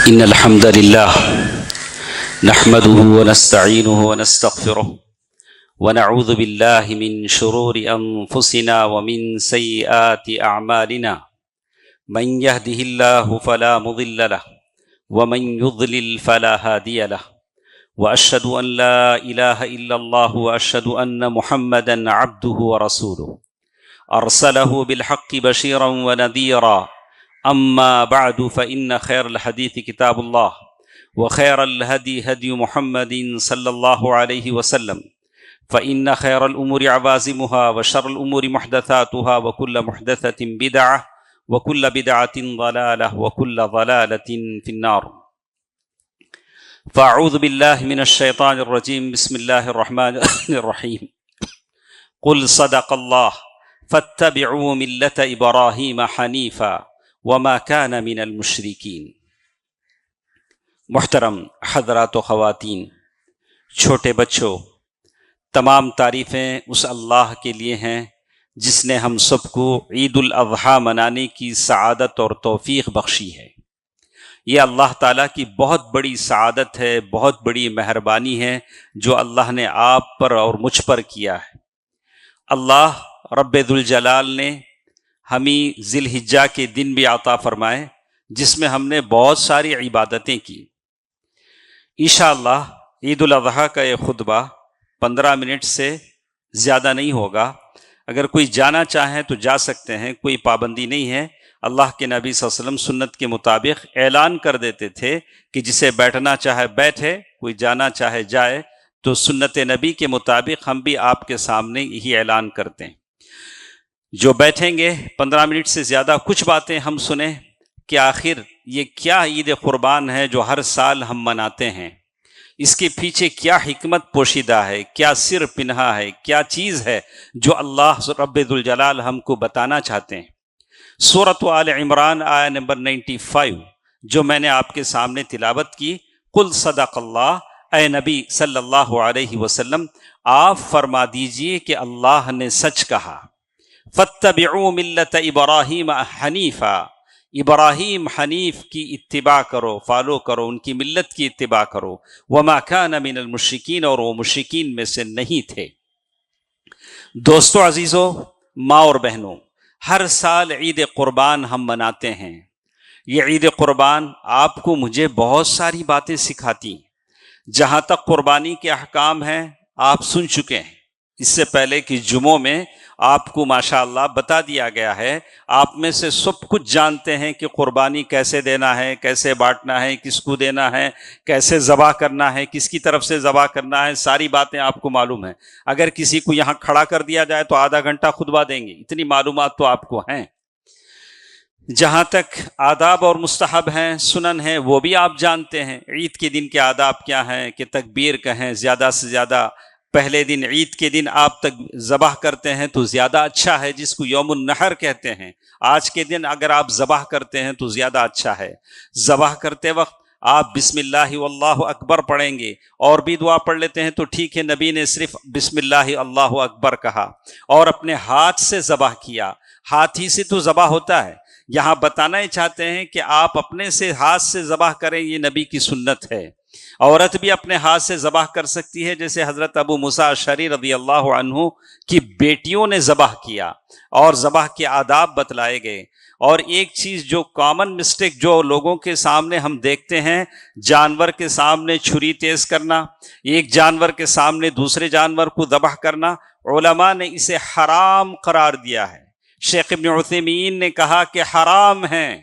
إن الحمد لله نحمده ونستعينه ونستغفره ونعوذ بالله من شرور أنفسنا ومن سيئات أعمالنا من يهده الله فلا مضل له ومن يضلل فلا هادي له وأشهد أن لا إله إلا الله وأشهد أن محمدا عبده ورسوله أرسله بالحق بشيرا ونذيرا أما بعد فإن خير الحديث كتاب الله وخير الهدي هدي محمد صلى الله عليه وسلم فإن خير الأمور عوازمها وشر الأمور محدثاتها وكل محدثة بدعة وكل بدعة ضلالة وكل ضلالة في النار. فأعوذ بالله من الشيطان الرجيم. بسم الله الرحمن الرحيم. قل صدق الله فاتبعوا ملة إبراهيم حنيفا وما كان من المشركين. محترم حضرات و خواتین، چھوٹے بچوں، تمام تعریفیں اس اللہ کے لیے ہیں جس نے ہم سب کو عید الاضحیٰ منانے کی سعادت اور توفیق بخشی ہے. یہ اللہ تعالیٰ کی بہت بڑی سعادت ہے، بہت بڑی مہربانی ہے جو اللہ نے آپ پر اور مجھ پر کیا ہے. اللہ رب ذوالجلال نے ہمیں ذی الحجہ کے دن بھی عطا فرمائے جس میں ہم نے بہت ساری عبادتیں کی. انشاءاللہ عید الاضحیٰ کا یہ خطبہ 15 منٹ سے زیادہ نہیں ہوگا. اگر کوئی جانا چاہیں تو جا سکتے ہیں، کوئی پابندی نہیں ہے. اللہ کے نبی صلی اللہ علیہ وسلم سنت کے مطابق اعلان کر دیتے تھے کہ جسے بیٹھنا چاہے بیٹھے، کوئی جانا چاہے جائے. تو سنت نبی کے مطابق ہم بھی آپ کے سامنے یہی اعلان کرتے ہیں. جو بیٹھیں گے 15 منٹ سے زیادہ کچھ باتیں ہم سنیں کہ آخر یہ کیا عید قربان ہے جو ہر سال ہم مناتے ہیں، اس کے پیچھے کیا حکمت پوشیدہ ہے، کیا سر پنہا ہے، کیا چیز ہے جو اللہ رب ذوالجلال ہم کو بتانا چاہتے ہیں. سورۃ آل عمران آیہ نمبر 95 جو میں نے آپ کے سامنے تلاوت کی. قل صدق اللہ، اے نبی صلی اللہ علیہ وسلم آپ فرما دیجئے کہ اللہ نے سچ کہا. فاتبعوا ملت ابراہیم حنیفا، ابراہیم حنیف کی اتباع کرو، فالو کرو، ان کی ملت کی اتباع کرو. وما کان من المشرکین، اور وہ مشرکین میں سے نہیں تھے. دوستو عزیزو، ماں اور بہنوں، ہر سال عید قربان ہم مناتے ہیں. یہ عید قربان آپ کو مجھے بہت ساری باتیں سکھاتی ہیں. جہاں تک قربانی کے احکام ہیں آپ سن چکے ہیں. اس سے پہلے کہ جمعوں میں آپ کو ماشاءاللہ بتا دیا گیا ہے. آپ میں سے سب کچھ جانتے ہیں کہ قربانی کیسے دینا ہے، کیسے بانٹنا ہے، کس کو دینا ہے، کیسے ذبح کرنا ہے، کس کی طرف سے ذبح کرنا ہے. ساری باتیں آپ کو معلوم ہیں. اگر کسی کو یہاں کھڑا کر دیا جائے تو آدھا گھنٹہ خطبہ دیں گے، اتنی معلومات تو آپ کو ہیں. جہاں تک آداب اور مستحب ہیں، سنن ہیں، وہ بھی آپ جانتے ہیں. عید کے دن کے آداب کیا ہیں کہ تکبیر کہیں، زیادہ سے زیادہ پہلے دن عید کے دن آپ تک ذبح کرتے ہیں تو زیادہ اچھا ہے، جس کو یوم النحر کہتے ہیں. آج کے دن اگر آپ ذبح کرتے ہیں تو زیادہ اچھا ہے. ذبح کرتے وقت آپ بسم اللہ واللہ اکبر پڑھیں گے، اور بھی دعا پڑھ لیتے ہیں تو ٹھیک ہے. نبی نے صرف بسم اللہ اللہ اکبر کہا اور اپنے ہاتھ سے ذبح کیا. ہاتھ ہی سے تو ذبح ہوتا ہے. یہاں بتانا ہی چاہتے ہیں کہ آپ اپنے سے ہاتھ سے ذبح کریں، یہ نبی کی سنت ہے. عورت بھی اپنے ہاتھ سے ذبح کر سکتی ہے، جیسے حضرت ابو موسیٰ اشعری رضی اللہ عنہ کی بیٹیوں نے ذبح کیا اور ذبح کے آداب بتلائے گئے. اور ایک چیز جو کامن مسٹیک جو لوگوں کے سامنے ہم دیکھتے ہیں، جانور کے سامنے چھری تیز کرنا، ایک جانور کے سامنے دوسرے جانور کو ذبح کرنا، علماء نے اسے حرام قرار دیا ہے. شیخ ابن عثیمین نے کہا کہ حرام ہیں.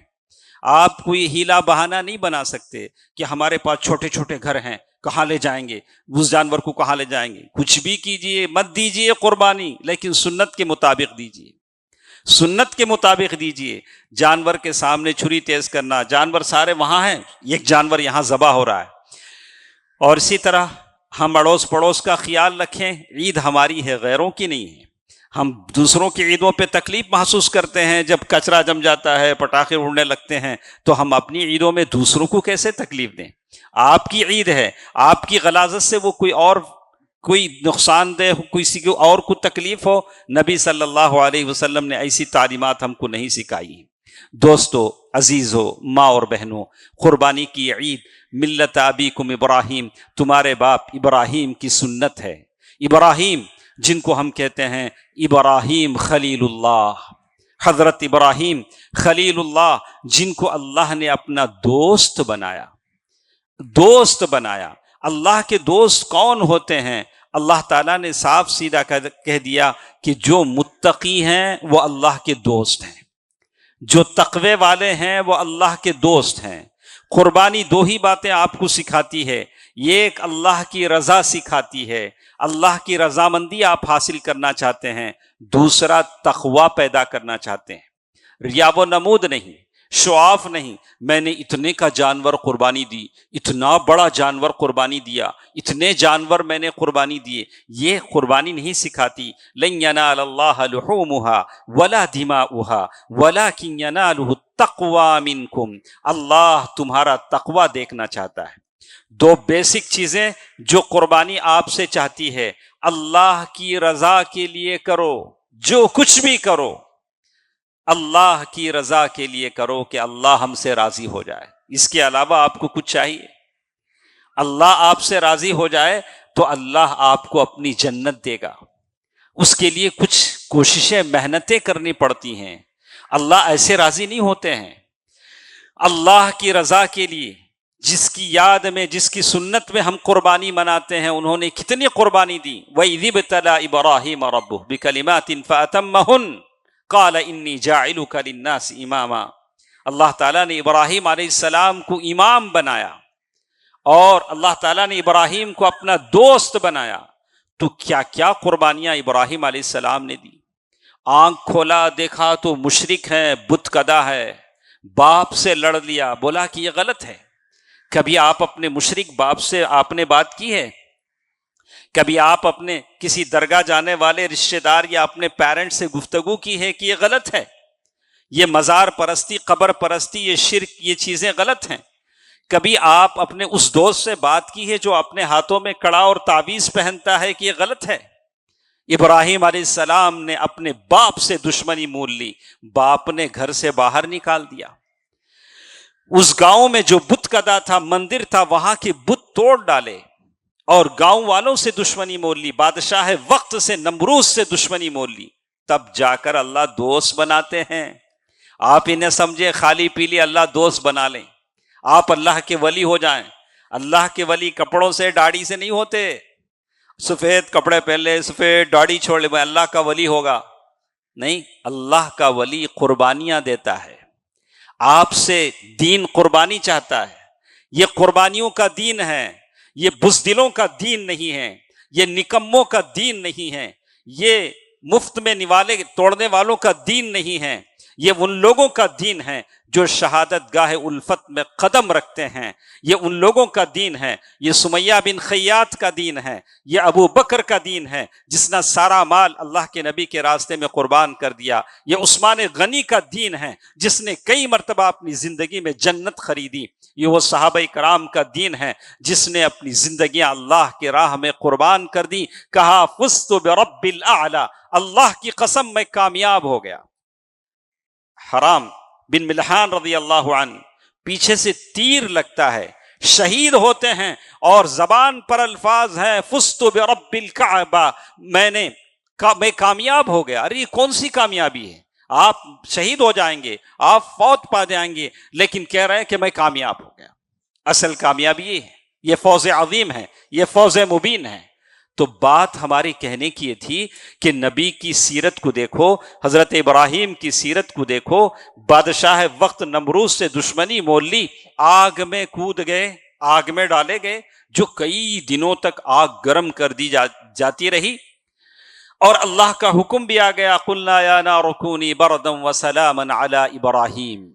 آپ کوئی ہیلا بہانہ نہیں بنا سکتے کہ ہمارے پاس چھوٹے چھوٹے گھر ہیں، کہاں لے جائیں گے اس جانور کو، کہاں لے جائیں گے. کچھ بھی کیجئے، مت دیجئے قربانی، لیکن سنت کے مطابق دیجئے، سنت کے مطابق دیجئے. جانور کے سامنے چھری تیز کرنا، جانور سارے وہاں ہیں، ایک جانور یہاں ذبح ہو رہا ہے. اور اسی طرح ہم اڑوس پڑوس کا خیال رکھیں. عید ہماری ہے، غیروں کی نہیں ہے. ہم دوسروں کی عیدوں پہ تکلیف محسوس کرتے ہیں، جب کچرا جم جاتا ہے، پٹاخے اڑنے لگتے ہیں، تو ہم اپنی عیدوں میں دوسروں کو کیسے تکلیف دیں؟ آپ کی عید ہے، آپ کی غلاظت سے وہ کوئی نقصان دہ ہو، کسی کو اور کو تکلیف ہو. نبی صلی اللہ علیہ وسلم نے ایسی تعلیمات ہم کو نہیں سکھائی ہیں. دوستو، عزیزو، ماں اور بہنوں، قربانی کی عید ملت ابیکم ابراہیم، تمہارے باپ ابراہیم کی سنت ہے۔ ابراہیم جن کو ہم کہتے ہیں ابراہیم خلیل اللہ، حضرت ابراہیم خلیل اللہ، جن کو اللہ نے اپنا دوست بنایا، دوست بنایا۔ اللہ کے دوست کون ہوتے ہیں؟ اللہ تعالیٰ نے صاف سیدھا کہہ دیا کہ جو متقی ہیں وہ اللہ کے دوست ہیں، جو تقوی والے ہیں وہ اللہ کے دوست ہیں۔ قربانی دو ہی باتیں آپ کو سکھاتی ہے، یہ ایک اللہ کی رضا سکھاتی ہے، اللہ کی رضامندی آپ حاصل کرنا چاہتے ہیں، دوسرا تقوی پیدا کرنا چاہتے ہیں، ریا و نمود نہیں، شعاف نہیں، میں نے اتنے کا جانور قربانی دی، اتنا بڑا جانور قربانی دیا، اتنے جانور میں نے قربانی دیے، یہ قربانی نہیں سکھاتی۔ لن ینال اللہ لحومها ولا دماؤها ولکن ینالہ التقوی منکم، اللہ تمہارا تقوی دیکھنا چاہتا ہے۔ دو بیسک چیزیں جو قربانی آپ سے چاہتی ہے، اللہ کی رضا کے لیے کرو، جو کچھ بھی کرو اللہ کی رضا کے لیے کرو کہ اللہ ہم سے راضی ہو جائے، اس کے علاوہ آپ کو کچھ چاہیے؟ اللہ آپ سے راضی ہو جائے تو اللہ آپ کو اپنی جنت دے گا، اس کے لیے کچھ کوششیں، محنتیں کرنی پڑتی ہیں، اللہ ایسے راضی نہیں ہوتے ہیں۔ اللہ کی رضا کے لیے جس کی یاد میں، جس کی سنت میں ہم قربانی مناتے ہیں، انہوں نے کتنی قربانی دی۔ وَإِذِ ابْتَلَىٰ إِبْرَاهِيمَ رَبُّهُ بِكَلِمَاتٍ فَأَتَمَّهُنَّ قَالَ إِنِّي جَاعِلُكَ لِلنَّاسِ إِمَامًا، اللہ تعالیٰ نے ابراہیم علیہ السلام کو امام بنایا اور اللہ تعالیٰ نے ابراہیم کو اپنا دوست بنایا، تو کیا کیا قربانیاں ابراہیم علیہ السلام نے دی۔ آنکھ کھولا دیکھا تو مشرک ہے، بت کدا ہے، باپ سے لڑ لیا، بولا کہ یہ غلط ہے۔ کبھی آپ اپنے مشرک باپ سے آپ نے بات کی ہے؟ کبھی آپ اپنے کسی درگاہ جانے والے رشتہ دار یا اپنے پیرنٹ سے گفتگو کی ہے کہ یہ غلط ہے، یہ مزار پرستی، قبر پرستی، یہ شرک، یہ چیزیں غلط ہیں؟ کبھی آپ اپنے اس دوست سے بات کی ہے جو اپنے ہاتھوں میں کڑا اور تعویذ پہنتا ہے کہ یہ غلط ہے؟ ابراہیم علیہ السلام نے اپنے باپ سے دشمنی مول لی، باپ نے گھر سے باہر نکال دیا، اس گاؤں میں جو بت کدا تھا، مندر تھا، وہاں کے بت توڑ ڈالے اور گاؤں والوں سے دشمنی مول لی، بادشاہ وقت سے، نمروز سے دشمنی مول لی، تب جا کر اللہ دوست بناتے ہیں۔ آپ انہیں سمجھے خالی پیلی اللہ دوست بنا لیں، آپ اللہ کے ولی ہو جائیں۔ اللہ کے ولی کپڑوں سے، داڑھی سے نہیں ہوتے، سفید کپڑے پہن لے، سفید داڑھی چھوڑ لے، میں اللہ کا ولی ہوگا، نہیں۔ اللہ کا ولی قربانیاں دیتا ہے، آپ سے دین قربانی چاہتا ہے۔ یہ قربانیوں کا دین ہے، یہ بزدلوں کا دین نہیں ہے، یہ نکموں کا دین نہیں ہے، یہ مفت میں نوالے توڑنے والوں کا دین نہیں ہے، یہ ان لوگوں کا دین ہے جو شہادت گاہ الفت میں قدم رکھتے ہیں، یہ ان لوگوں کا دین ہے، یہ سمیہ بن خیاط کا دین ہے، یہ ابو بکر کا دین ہے جس نے سارا مال اللہ کے نبی کے راستے میں قربان کر دیا، یہ عثمان غنی کا دین ہے جس نے کئی مرتبہ اپنی زندگی میں جنت خریدی، یہ وہ صحابہ کرام کا دین ہے جس نے اپنی زندگیاں اللہ کے راہ میں قربان کر دی، کہا فزت برب الاعلی، اللہ کی قسم میں کامیاب ہو گیا۔ حرام بن ملحان رضی اللہ عنہ پیچھے سے تیر لگتا ہے، شہید ہوتے ہیں اور زبان پر الفاظ ہیں فزت برب الکعبہ، میں کامیاب ہو گیا۔ ارے یہ کون سی کامیابی ہے؟ آپ شہید ہو جائیں گے، آپ فوت پا جائیں گے، لیکن کہہ رہے ہیں کہ میں کامیاب ہو گیا۔ اصل کامیابی یہ ہے، یہ فوز عظیم ہے، یہ فوز مبین ہے۔ تو بات ہماری کہنے کی یہ تھی کہ نبی کی سیرت کو دیکھو، حضرت ابراہیم کی سیرت کو دیکھو، بادشاہ وقت نمروز سے دشمنی مول لی، آگ میں کود گئے، آگ میں ڈالے گئے، جو کئی دنوں تک آگ گرم کر دی جاتی رہی، اور اللہ کا حکم بھی آ گیا قلنا یا نار کونی بردا وسلاما علی ابراہیم،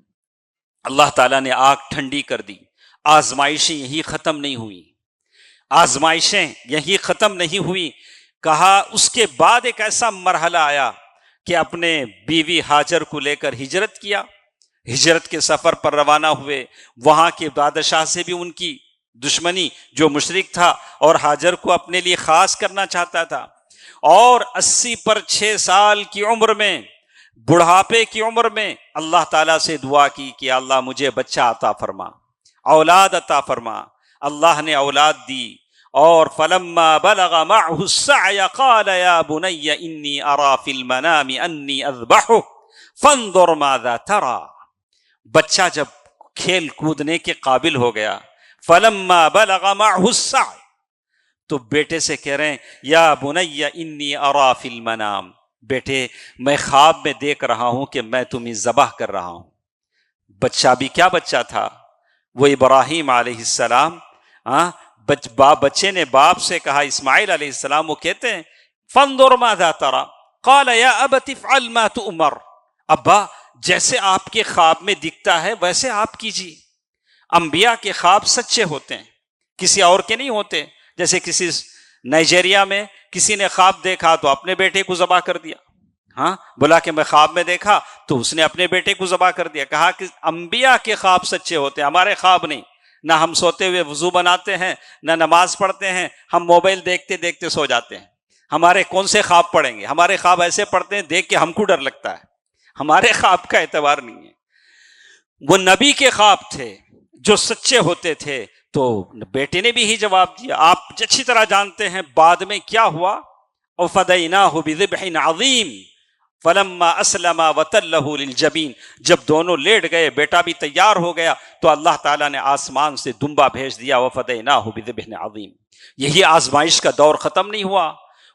اللہ تعالیٰ نے آگ ٹھنڈی کر دی۔ آزمائشیں یہی ختم نہیں ہوئی، آزمائشیں یہی ختم نہیں ہوئی، کہا اس کے بعد ایک ایسا مرحلہ آیا کہ اپنے بیوی ہاجر کو لے کر ہجرت کیا، ہجرت کے سفر پر روانہ ہوئے، وہاں کے بادشاہ سے بھی ان کی دشمنی، جو مشرک تھا اور ہاجر کو اپنے لیے خاص کرنا چاہتا تھا، اور 80 پر 6 سال کی عمر میں بڑھاپے کی عمر میں اللہ تعالیٰ سے دعا کی کہ اللہ مجھے بچہ عطا فرما، اولاد عطا فرما۔ اللہ نے اولاد دی، اور فلما بلغ معه السعي قال يا بني اني ارى في المنام اني اذبحك فانظر ماذا ترى۔ بچہ جب کھیل کودنے کے قابل ہو گیا، فلما بلغ معه السعي، تو بیٹے سے کہہ رہے ہیں یا بنی انی ارى في المنام، بیٹے میں خواب میں دیکھ رہا ہوں کہ میں تمہیں ذبح کر رہا ہوں۔ بچہ بھی کیا بچہ تھا، وہ ابراہیم علیہ السلام۔ بچے نے باپ سے کہا، اسماعیل علیہ السلام، وہ کہتے ہیں فانظر ماذا ترى قال یا ابت افعل ما تؤمر، ابا جیسے آپ کے خواب میں دکھتا ہے ویسے آپ کیجیے۔ انبیاء کے خواب سچے ہوتے ہیں، کسی اور کے نہیں ہوتے۔ جیسے کسی نائجیریا میں کسی نے خواب دیکھا تو اپنے بیٹے کو ذبح کر دیا، ہاں بولا کہ میں خواب میں دیکھا تو اس نے اپنے بیٹے کو ذبح کر دیا۔ کہا کہ انبیاء کے خواب سچے ہوتے ہیں، ہمارے خواب نہیں۔ نہ ہم سوتے ہوئے وضو بناتے ہیں، نہ نماز پڑھتے ہیں، ہم موبائل دیکھتے دیکھتے سو جاتے ہیں۔ ہمارے کون سے خواب پڑھیں گے؟ ہمارے خواب ایسے پڑھتے ہیں دیکھ کے ہم کو ڈر لگتا ہے، ہمارے خواب کا اعتبار نہیں ہے۔ وہ نبی کے خواب تھے جو سچے ہوتے تھے، تو بیٹے نے بھی ہی جواب دیا۔ آپ اچھی طرح جانتے ہیں بعد میں کیا ہوا، وَفَدَيْنَاهُ بِذِبْحٍ عَظِيمٍ فَلَمَّا أَسْلَمَا وَتَلَّهُ لِلْجَبِينِ، جب دونوں لیٹ گئے، بیٹا بھی تیار ہو گیا، تو اللہ تعالیٰ نے آسمان سے دمبا بھیج دیا، وَفَدَيْنَاهُ بِذِبْحٍ عَظِيمٍ۔ یہی آزمائش کا دور ختم نہیں ہوا،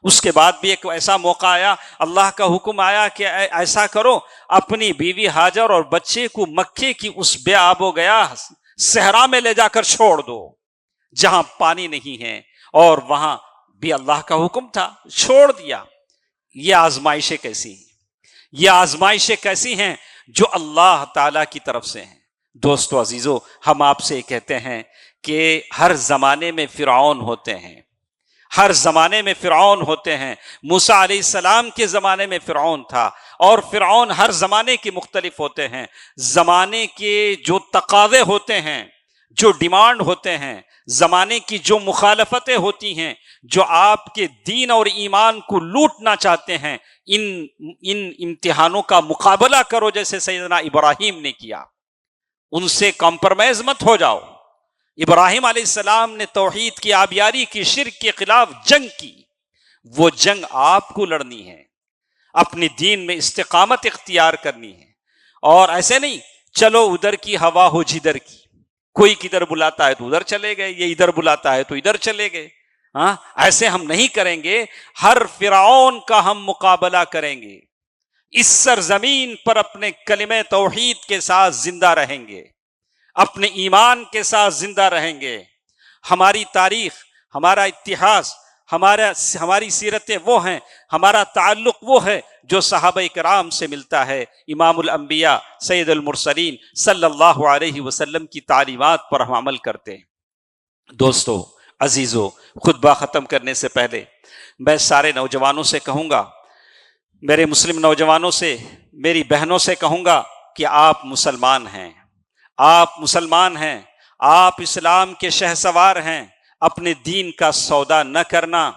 اس کے بعد بھی ایک ایسا موقع آیا، اللہ کا حکم آیا کہ ایسا کرو، اپنی بیوی ہاجر اور بچے کو مکے کی اس بے آب و گیا صحرا میں لے جا کر چھوڑ دو جہاں پانی نہیں ہے، اور وہاں بھی اللہ کا حکم تھا، چھوڑ دیا۔ یہ آزمائشیں کیسی ہیں؟ یہ آزمائشیں کیسی ہیں جو اللہ تعالیٰ کی طرف سے ہیں۔ دوستو عزیزو، ہم آپ سے کہتے ہیں کہ ہر زمانے میں فرعون ہوتے ہیں، ہر زمانے میں فرعون ہوتے ہیں۔ موسیٰ علیہ السلام کے زمانے میں فرعون تھا، اور فرعون ہر زمانے کے مختلف ہوتے ہیں۔ زمانے کے جو تقاضے ہوتے ہیں، جو ڈیمانڈ ہوتے ہیں، زمانے کی جو مخالفتیں ہوتی ہیں، جو آپ کے دین اور ایمان کو لوٹنا چاہتے ہیں، ان امتحانوں کا مقابلہ کرو جیسے سیدنا ابراہیم نے کیا۔ ان سے کمپرمائز مت ہو جاؤ۔ ابراہیم علیہ السلام نے توحید کی آبیاری کی، شرک کے خلاف جنگ کی۔ وہ جنگ آپ کو لڑنی ہے، اپنے دین میں استقامت اختیار کرنی ہے، اور ایسے نہیں چلو ادھر کی ہوا ہو جدھر کی، کوئی کدھر بلاتا ہے تو ادھر چلے گئے، یہ ادھر بلاتا ہے تو ادھر چلے گئے۔ ہاں ایسے ہم نہیں کریں گے، ہر فرعون کا ہم مقابلہ کریں گے، اس سرزمین پر اپنے کلمہ توحید کے ساتھ زندہ رہیں گے، اپنے ایمان کے ساتھ زندہ رہیں گے۔ ہماری تاریخ، ہمارا اتہاس، ہماری سیرتیں وہ ہیں، ہمارا تعلق وہ ہے جو صحابہ کرام سے ملتا ہے، امام الانبیاء سید المرسلین صلی اللہ علیہ وسلم کی تعلیمات پر ہم عمل کرتے ہیں۔ دوستو عزیزو، خطبہ ختم کرنے سے پہلے میں سارے نوجوانوں سے کہوں گا، میرے مسلم نوجوانوں سے، میری بہنوں سے کہوں گا کہ آپ مسلمان ہیں، آپ مسلمان ہیں، آپ اسلام کے شہسوار ہیں۔ اپنے دین کا سودا نہ کرنا،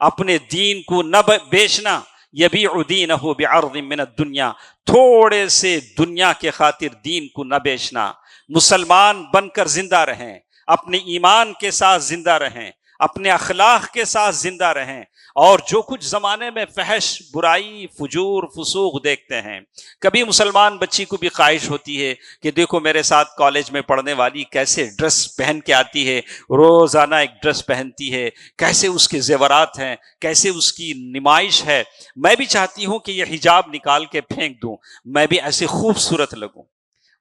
اپنے دین کو نہ بیچنا، یبیع دینہ بعرض من الدنیا، تھوڑے سے دنیا کے خاطر دین کو نہ بیچنا۔ مسلمان بن کر زندہ رہیں، اپنے ایمان کے ساتھ زندہ رہیں، اپنے اخلاق کے ساتھ زندہ رہیں، اور جو کچھ زمانے میں فحش، برائی، فجور، فسوق دیکھتے ہیں، کبھی مسلمان بچی کو بھی خواہش ہوتی ہے کہ دیکھو میرے ساتھ کالج میں پڑھنے والی کیسے ڈریس پہن کے آتی ہے، روزانہ ایک ڈریس پہنتی ہے، کیسے اس کے زیورات ہیں، کیسے اس کی نمائش ہے، میں بھی چاہتی ہوں کہ یہ حجاب نکال کے پھینک دوں، میں بھی ایسے خوبصورت لگوں۔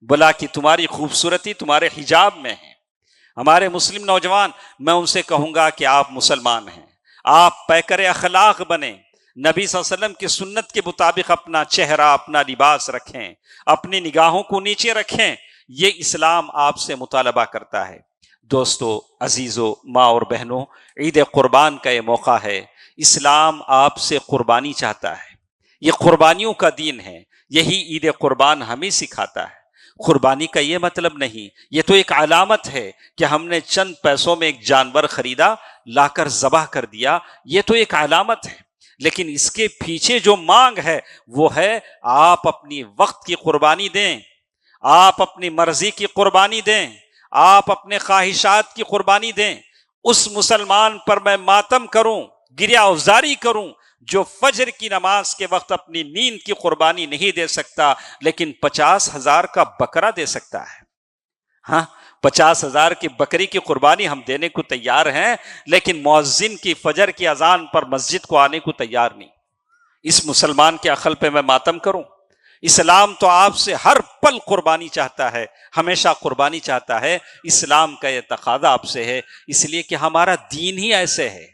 بلا کہ تمہاری خوبصورتی تمہارے حجاب میں ہے۔ ہمارے مسلم نوجوان، میں ان سے کہوں گا کہ آپ مسلمان ہیں، آپ پیکر اخلاق بنیں، نبی صلی اللہ علیہ وسلم کی سنت کے مطابق اپنا چہرہ، اپنا لباس رکھیں، اپنی نگاہوں کو نیچے رکھیں، یہ اسلام آپ سے مطالبہ کرتا ہے۔ دوستو عزیزو، ماں اور بہنوں، عید قربان کا یہ موقع ہے، اسلام آپ سے قربانی چاہتا ہے، یہ قربانیوں کا دین ہے، یہی عید قربان ہمیں سکھاتا ہے۔ قربانی کا یہ مطلب نہیں، یہ تو ایک علامت ہے کہ ہم نے چند پیسوں میں ایک جانور خریدا، لا کر ذبح کر دیا، یہ تو ایک علامت ہے۔ لیکن اس کے پیچھے جو مانگ ہے وہ ہے آپ اپنی وقت کی قربانی دیں، آپ اپنی مرضی کی قربانی دیں، آپ اپنے خواہشات کی قربانی دیں۔ اس مسلمان پر میں ماتم کروں، گریہ افزاری کروں جو فجر کی نماز کے وقت اپنی نیند کی قربانی نہیں دے سکتا لیکن 50,000 کا بکرا دے سکتا ہے۔ ہاں، 50,000 کی بکری کی قربانی ہم دینے کو تیار ہیں، لیکن مؤذن کی فجر کی اذان پر مسجد کو آنے کو تیار نہیں۔ اس مسلمان کے عقل پہ میں ماتم کروں؟ اسلام تو آپ سے ہر پل قربانی چاہتا ہے، ہمیشہ قربانی چاہتا ہے۔ اسلام کا یہ تقاضا آپ سے ہے، اس لیے کہ ہمارا دین ہی ایسے ہے،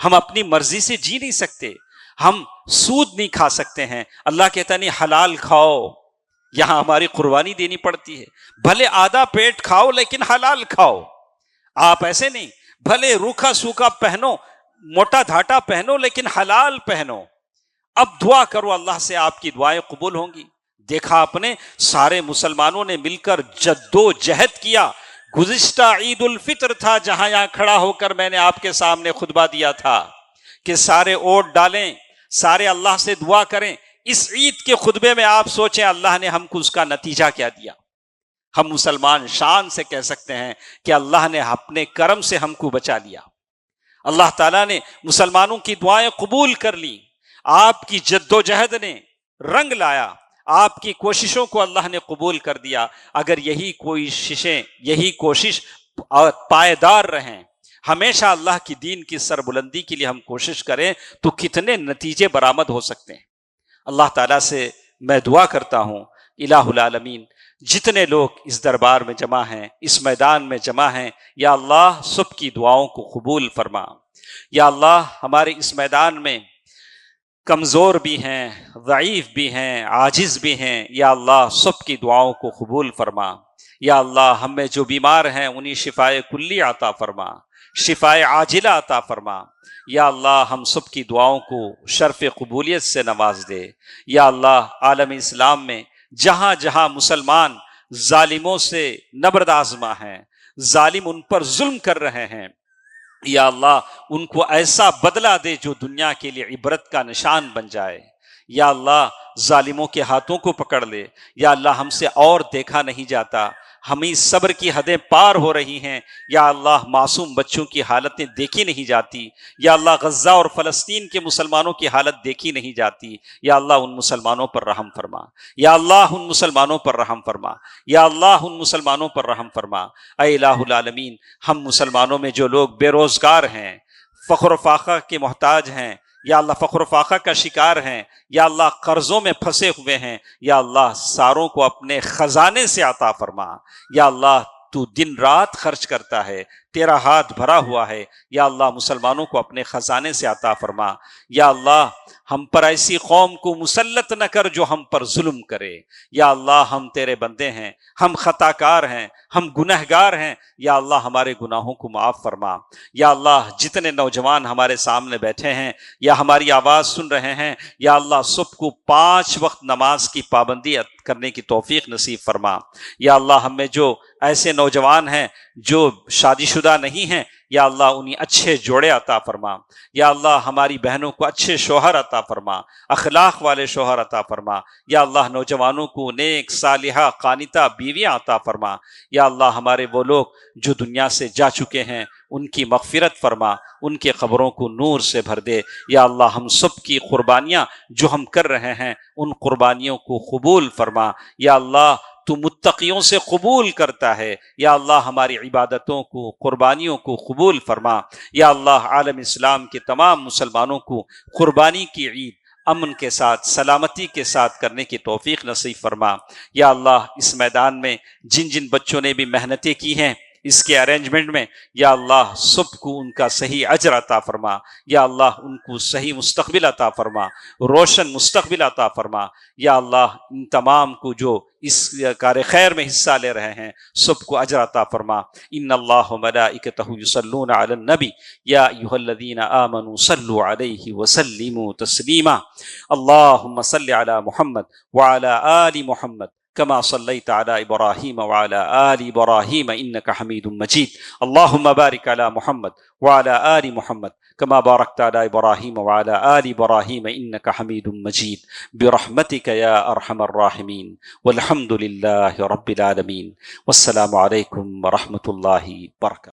ہم اپنی مرضی سے جی نہیں سکتے، ہم سود نہیں کھا سکتے ہیں۔ اللہ کہتا نہیں حلال کھاؤ، یہاں ہماری قربانی دینی پڑتی ہے۔ بھلے آدھا پیٹ کھاؤ لیکن حلال کھاؤ۔ آپ ایسے نہیں، بھلے روکھا سوکھا پہنو، موٹا دھاٹا پہنو لیکن حلال پہنو۔ اب دعا کرو اللہ سے، آپ کی دعائیں قبول ہوں گی۔ دیکھا آپ نے سارے مسلمانوں نے مل کر جدوجہد کیا۔ گزشتہ عید الفطر تھا جہاں یہاں کھڑا ہو کر میں نے آپ کے سامنے خطبہ دیا تھا کہ سارے ووٹ ڈالیں، سارے اللہ سے دعا کریں۔ اس عید کے خطبے میں آپ سوچیں اللہ نے ہم کو اس کا نتیجہ کیا دیا۔ ہم مسلمان شان سے کہہ سکتے ہیں کہ اللہ نے اپنے کرم سے ہم کو بچا لیا۔ اللہ تعالیٰ نے مسلمانوں کی دعائیں قبول کر لی، آپ کی جدوجہد نے رنگ لایا، آپ کی کوششوں کو اللہ نے قبول کر دیا۔ اگر یہی کوشش پائیدار رہیں، ہمیشہ اللہ کی دین کی سربلندی کے لیے ہم کوشش کریں تو کتنے نتیجے برآمد ہو سکتے ہیں۔ اللہ تعالیٰ سے میں دعا کرتا ہوں الہ العالمین جتنے لوگ اس دربار میں جمع ہیں، اس میدان میں جمع ہیں، یا اللہ سب کی دعاؤں کو قبول فرما۔ یا اللہ ہمارے اس میدان میں کمزور بھی ہیں، ضعیف بھی ہیں، عاجز بھی ہیں، یا اللہ سب کی دعاؤں کو قبول فرما۔ یا اللہ ہم میں جو بیمار ہیں انہیں شفائے کلی عطا فرما، شفائے عاجلہ عطا فرما۔ یا اللہ ہم سب کی دعاؤں کو شرف قبولیت سے نواز دے۔ یا اللہ عالم اسلام میں جہاں جہاں مسلمان ظالموں سے نبرد آزما ہیں، ظالم ان پر ظلم کر رہے ہیں، یا اللہ ان کو ایسا بدلہ دے جو دنیا کے لیے عبرت کا نشان بن جائے۔ یا اللہ ظالموں کے ہاتھوں کو پکڑ لے۔ یا اللہ ہم سے اور دیکھا نہیں جاتا، ہمیں صبر کی حدیں پار ہو رہی ہیں۔ یا اللہ معصوم بچوں کی حالتیں دیکھی نہیں جاتی۔ یا اللہ غزہ اور فلسطین کے مسلمانوں کی حالت دیکھی نہیں جاتی۔ یا اللہ ان مسلمانوں پر رحم فرما۔ یا اللہ ان مسلمانوں پر رحم فرما۔ یا اللہ ان مسلمانوں پر رحم فرما۔ اے الہ العالمین ہم مسلمانوں میں جو لوگ بے روزگار ہیں، فخر و فاقہ کے محتاج ہیں، یا اللہ فخر و فاقہ کا شکار ہیں، یا اللہ قرضوں میں پھنسے ہوئے ہیں، یا اللہ ساروں کو اپنے خزانے سے عطا فرما۔ یا اللہ تو دن رات خرچ کرتا ہے، تیرا ہاتھ بھرا ہوا ہے، یا اللہ مسلمانوں کو اپنے خزانے سے عطا فرما۔ یا اللہ ہم پر ایسی قوم کو مسلط نہ کر جو ہم پر ظلم کرے۔ یا اللہ ہم تیرے بندے ہیں، ہم خطا کار ہیں، ہم گنہگار ہیں، یا اللہ ہمارے گناہوں کو معاف فرما۔ یا اللہ جتنے نوجوان ہمارے سامنے بیٹھے ہیں یا ہماری آواز سن رہے ہیں، یا اللہ سب کو 5 وقت نماز کی پابندی کرنے کی توفیق نصیب فرما۔ یا اللہ ہم میں جو ایسے نوجوان ہیں جو شادی شدہ نہیں ہیں، یا اللہ انہیں اچھے جوڑے عطا فرما۔ یا اللہ ہماری بہنوں کو اچھے شوہر عطا فرما، اخلاق والے شوہر عطا فرما۔ یا اللہ نوجوانوں کو نیک صالحہ قانتہ بیویاں عطا فرما۔ یا اللہ ہمارے وہ لوگ جو دنیا سے جا چکے ہیں ان کی مغفرت فرما، ان کے قبروں کو نور سے بھر دے۔ یا اللہ ہم سب کی قربانیاں جو ہم کر رہے ہیں ان قربانیوں کو قبول فرما۔ یا اللہ تو متقیوں سے قبول کرتا ہے، یا اللہ ہماری عبادتوں کو قربانیوں کو قبول فرما۔ یا اللہ عالم اسلام کے تمام مسلمانوں کو قربانی کی عید امن کے ساتھ سلامتی کے ساتھ کرنے کی توفیق نصیب فرما۔ یا اللہ اس میدان میں جن جن بچوں نے بھی محنتیں کی ہیں اس کے ارینجمنٹ میں، یا اللہ سب کو ان کا صحیح اجر عطا فرما۔ یا اللہ ان کو صحیح مستقبل عطا فرما، روشن مستقبل عطا فرما۔ یا اللہ ان تمام کو جو اس کار خیر میں حصہ لے رہے ہیں سب کو اجر عطا فرما۔ ان اللہ و ملائکتہ یصلون علی النبی یا ایھا الذین آمنوا صلوا علیہ وسلموا تسلیما۔ اللہم صل علی محمد وعلی آل محمد كما صليت على إبراهيم وعلى آل إبراهيم إنك حميد مجيد. اللهم بارك على محمد وعلى آل محمد كما باركت على إبراهيم وعلى آل إبراهيم إنك حميد مجيد برحمتك يا أرحم الراحمين والحمد لله رب العالمين. والسلام عليكم ورحمة الله وبركاته.